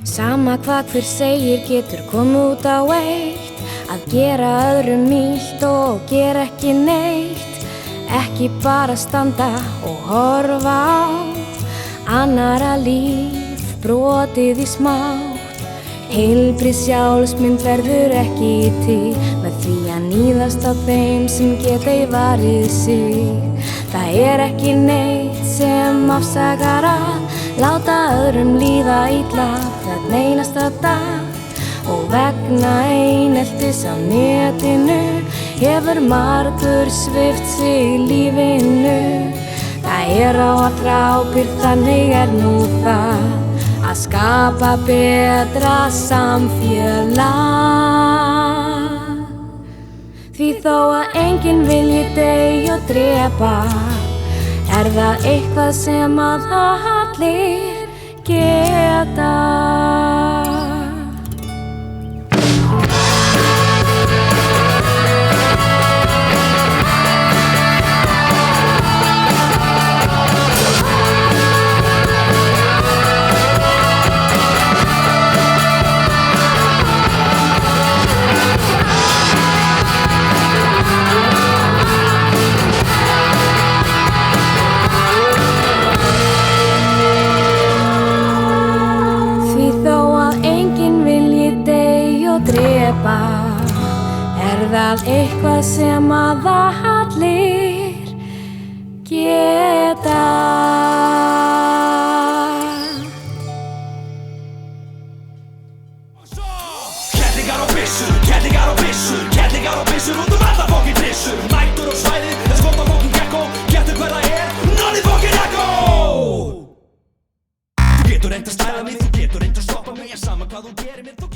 Sama hvað hver segir getur komið út á eitt, að gera öðrum illt og gera ekki neitt, ekki bara standa og horfa á annara líf brotið í smátt. Heilbrigð sjálfsmynd verður ekki til með því að níðast á þeim sem geta ei varið sig. Það er ekki neitt sem afsakar að láta öðrum líða illa hvern einasta dag, og vegna eineltis á netinu hefur margur svipt sig lífinu. Það er á allra ábyrgð, þannig er nú það að skapa betra samfélag. Því þó að enginn vilji deyja og drepa, er það eitthvað sem að allir geta. Er það eitthvað sem að allir geta. Kettlingar og byssur, kettlingar og byssur, kettlingar og byssur út alla fokkin trissur. Mætur og svæðið, þess skota fokkin gekko, getur hver það nonni fokkin ekko. Þú getur reynt að stæla mig, þú getur reynt að stoppa mig, en sama hvað þú gerir mér,